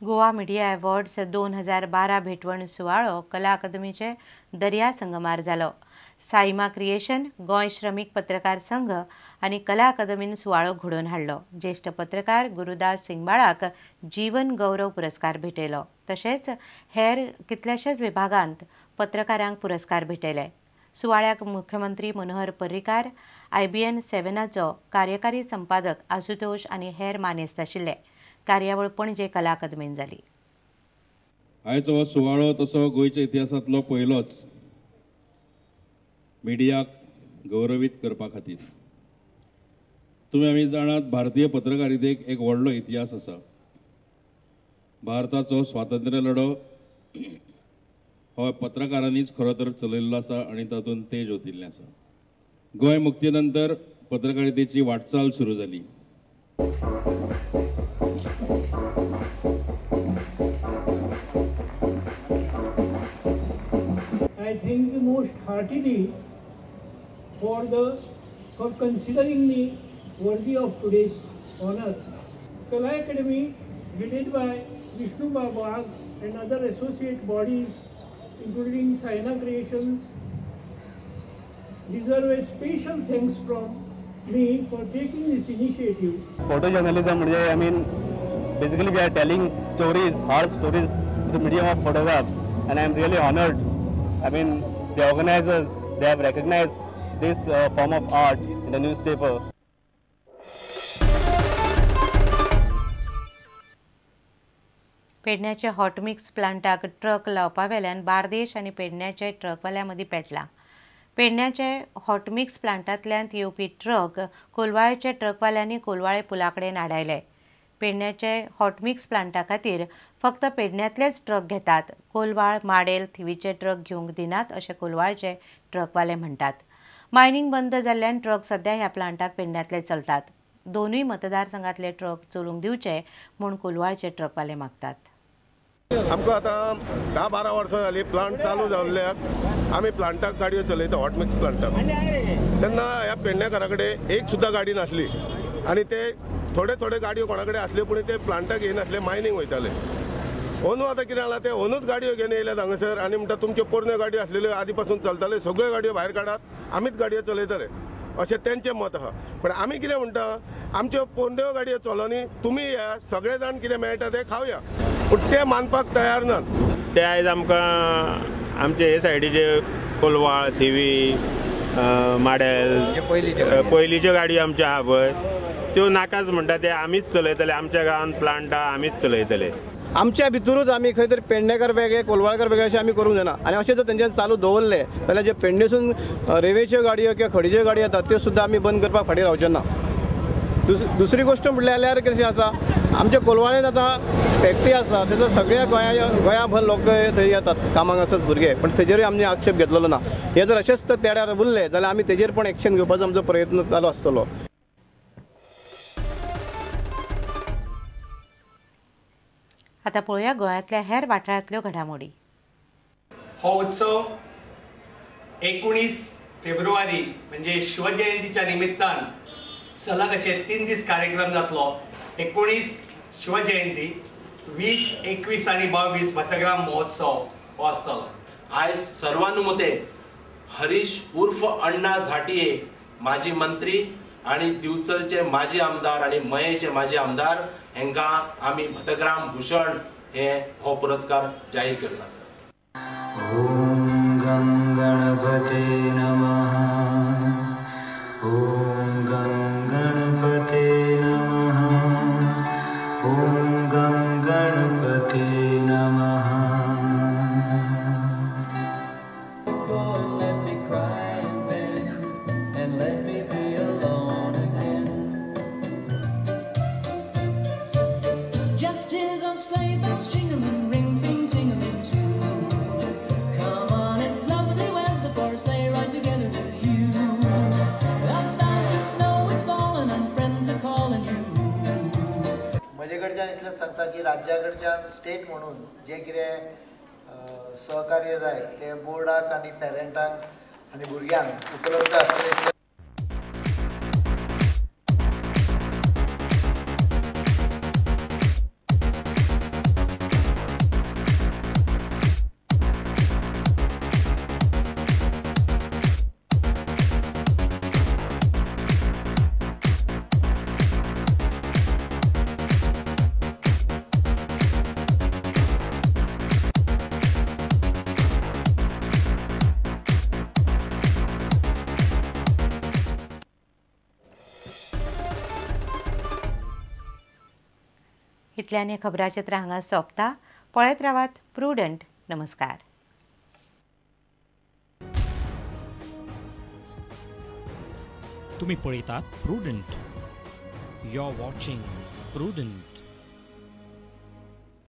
Goa media awards 2012 भेटवण सुवाळो कला अकादमीचे दर्या संगमार जालो। साईमा क्रिएशन, गोंय श्रमिक पत्रकार संघ आणि कला अकादमीन सुवाळो घडोवन हाडलो। ज्येष्ठ पत्रकार गुरुदास सिंगबाळाक जीवन गौरव पुरस्कार भेटयलो। तशेंच हेर कितल्याशाच विभागांत पत्रकारांक पुरस्कार भेटयले। सुवाळ्याक मुख्यमंत्री मनोहर पर्रीकार, IBN 7चो कार्यकारी संपादक आशुतोष आनी हेर मानेस्त आशिल्ले। कार्यावळ पणजे कला अकादमीन जाली। आयचो हो सुवाळो तसो गोंयच्या इतिहासांतलो पयलोच मिडियाक गौरवीत करपा खातीर। तुमी आमी जाणात भारतीय पत्रकारितेक एक व्हडलो इतिहास आसा। भारताचो स्वातंत्र्य लढो हो पत्रकारांनीच खरो तर चलयल्लो आसा आनी तातूंत तेज ओतिल्लें आसा। गोंय मुक्ती नंतर पत्रकारितेची वाटचाल सुरू जाली। I thank you most heartily for considering me worthy of today's honor. Kala Academy, headed by Vishnu Babag and other associate bodies, including Saina Creations, deserve a special thanks from me for taking this initiative. Photojournalism, basically we are telling stories, hard stories through the medium of photographs, and I am really honored. The organizers, they have recognized this form of art in the newspaper. पेडण्याच्या hot mix प्लांटाक truck लावपावेल्यान बार्देश आनी पेडण्याच्या ट्रकवाल्या मदीं पेटला। पेडण्याचे hot mix प्लांटांतल्यान येवपी truck कोलवाळेच्या ट्रकवाल्यांनी कोलवाळे पुलाकडेन आडायले। पेडण्याचे हॉट मिक्स प्लांटा खातीर फक्त पेडण्यातलेच ट्रक घेतात। कोलवाळ, माडेल, थिवीचे ट्रक घेवंक दिनात अशें कोलवाळचे ट्रकवाले म्हणटात। मायनिंग बंद जाल्ल्यान ट्रक सध्या ह्या प्लांटाक पेडण्यातले चलतात। दोनूय मतदारसंघातले ट्रक चलूंक दिवचे म्हूण कोलवाळचे ट्रकवाले मागतात। आमकां आतां 10-12 वर्सां जालीं प्लांट चालू जाल्ल्याक आमी प्लांटाक गाडयो चलयता, हॉट मिक्स प्लांटाक। तेन्ना ह्या पेडणेकारा कडेन एक सुद्दां गाडी नासली आनी ते थोडे गाडयो कोणा कडेन आसल्यो पूण ते प्लांटाक येयनासले, मायनिंग वयताले। अंदू आतां कितें जालां, ते अंदूच गाडयो घेवन येयल्यात हांगासर आनी म्हणटा तुमच्यो पोरण्यो गाडयो आसलेल्यो आदी पासून चलताल्यो सगळ्यो गाडयो भायर काडात, आमीच गाडयो चलयतले अशें तेंचें मत आहा। पण आमी कितें म्हणटा, आमच्यो पोरण्यो गाडयो चलोनी, तुमी या सगळे जाण कितें मेळटा तें खावया, पूण ते मानपाक तयार नात। ते आयज आमकां आमचे हे सायडीचे कोलवाळ, थिवी, माडेल पयलींच्यो गाडयो आमच्यो आहा पळय त्यो नाकाच म्हणटा ते आमीच चलयतले। आमच्या गांवांत प्लांट आहा, आमीच चलयतले। आमच्या भितरूच आमी खंय तरी पेडणेकार वेगळे, कोलवाळकर वेगळे अशें आमी करूंक जायना। आनी अशें जर तेंच्यान चालू दवरले जाल्यार जे पेडणेसून रेवेच्यो गाडयो किंवा खडीच्यो गाडयो येतात त्यो सुद्दां आमी बंद करपाक फाटीं रावचे ना। दुसरी गोश्ट म्हटल्यार जाल्यार कशें आसा, आमच्या कोलवाळेन आतां फॅक्टरी आसा, तेजो सगळ्या गोंयाभर लोक थंय येतात कामाक आसात भुरगे, पण तेजेरूय आमी आक्षेप घेतलेलो ना। हे जर अशेंच तेड्यार उरले जाल्यार आमी तेजेर पण एक्शन घेवपाचो आमचो प्रयत्न चालू आसतलो। आता पळोवया गोंयांतल्या हेर वाठारांतल्यो घडामोडी। हो उत्सव 19 फेब्रुवारी म्हणजे शिवजयंतीच्या निमित्तान सलग असे 3 दीस कार्यक्रम जातलो। 19 शिवजयंती, 20, 21 आणि 22 मतग्राम महोत्सव हो आसतलो। आयज सर्वानुमते हरीश उर्फ अण्णा झाटिये माजी मंत्री आणि दिवचलचे माजी आमदार आणि मयेचे माजी आमदार हेंकां आमी भतग्राम भूषण हो पुरस्कार जाहीर केल्लो आसा। ओम गं गणपते नमः। ओम गं गणपते नमः। ओम गं गणपते नमः। इतलेंच सांगता की राज्याकडच्यान स्टेट म्हणून जे कितें सहकार्य जाय ते बोर्डाक आनी पेरंटांक आनी भुरग्यांक उपलब्ध आसतलें। इतल्यान हे खबराचित्र हांगा सोंपता. पळयत रावात प्रुडंट. नमस्कार. तुम्ही पळयतात Prudent. You are watching prudent.